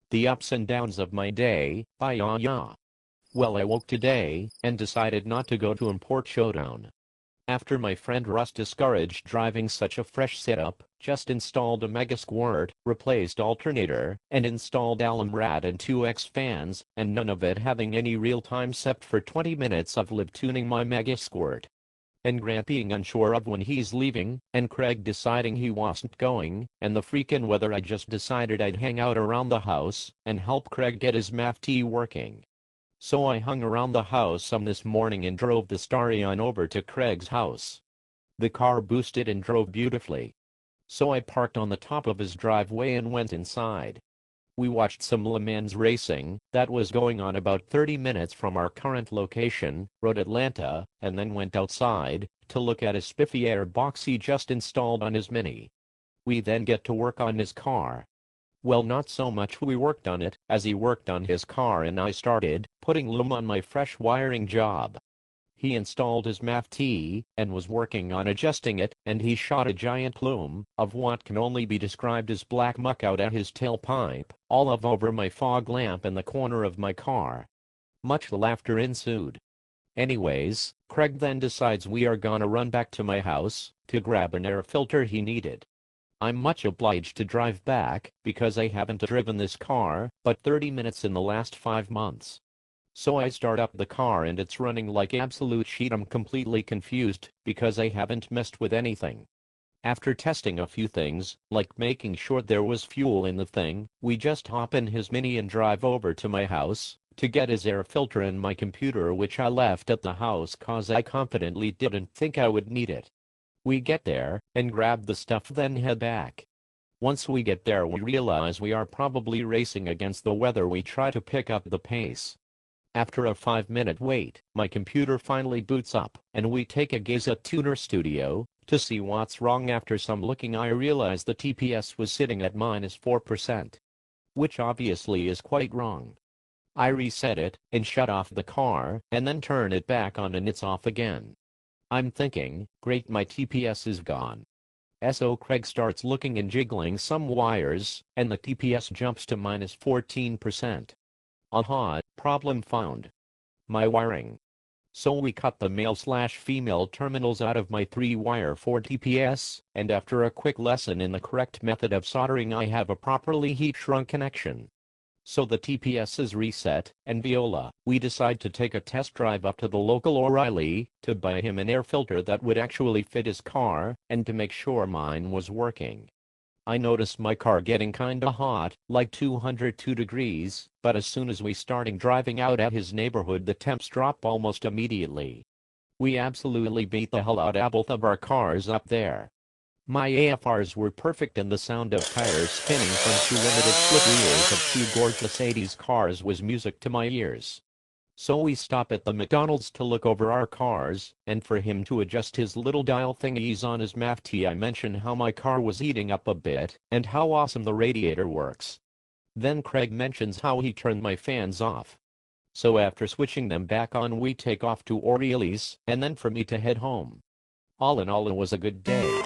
The ups and downs of my day, by Jah Jah. Well, I woke today and decided not to go to Import Showdown. After my friend Russ discouraged driving such a fresh setup, just installed a Megasquirt, replaced alternator, and installed Alumrad and 2X fans, and none of it having any real time except for 20 minutes of live tuning my Megasquirt. And Grant being unsure of when he's leaving, and Craig deciding he wasn't going, and the freakin' weather, I just decided I'd hang out around the house and help Craig get his MAFT working. So I hung around the house some this morning and drove the Story on over to Craig's house. The car boosted and drove beautifully. So I parked on the top of his driveway and went inside. We watched some Le Mans racing that was going on about 30 minutes from our current location, Road Atlanta, and then went outside to look at a spiffy airbox he just installed on his Mini. We then get to work on his car. Well, not so much we worked on it as he worked on his car, and I started putting lube on my fresh wiring job. He installed his MAFT and was working on adjusting it, and he shot a giant plume of what can only be described as black muck out at his tailpipe, all of over my fog lamp in the corner of my car. Much laughter ensued. Anyways, Craig then decides we are gonna run back to my house to grab an air filter he needed. I'm much obliged to drive back because I haven't driven this car but 30 minutes in the last 5 months. So I start up the car and it's running like absolute shit. I'm completely confused because I haven't messed with anything. After testing a few things, like making sure there was fuel in the thing, we just hop in his Mini and drive over to my house to get his air filter and my computer, which I left at the house cause I confidently didn't think I would need it. We get there and grab the stuff, then head back. Once we get there we realize we are probably racing against the weather. We try to pick up the pace. After a 5-minute wait, my computer finally boots up, and we take a gaze at Tuner Studio to see what's wrong. After some looking I realize the TPS was sitting at -4%. Which obviously is quite wrong. I reset it and shut off the car, and then turn it back on and it's off again. I'm thinking, great, my TPS is gone. So Craig starts looking and jiggling some wires, and the TPS jumps to -14%. Aha, problem found. My wiring. So we cut the male/female terminals out of my 3-wire 4 TPS, and after a quick lesson in the correct method of soldering I have a properly heat-shrunk connection. So the TPS is reset, and Viola, we decide to take a test drive up to the local O'Reilly to buy him an air filter that would actually fit his car, and to make sure mine was working. I noticed my car getting kinda hot, like 202 degrees, but as soon as we starting driving out at his neighborhood the temps drop almost immediately. We absolutely beat the hell out of both of our cars up there. My AFRs were perfect and the sound of tires spinning from 2 limited split wheels of 2 gorgeous 80s cars was music to my ears. So we stop at the McDonald's to look over our cars, and for him to adjust his little dial thingies on his MAFT I mention how my car was heating up a bit, and how awesome the radiator works. Then Craig mentions how he turned my fans off. So after switching them back on we take off to O'Reilly's, and then for me to head home. All in all it was a good day.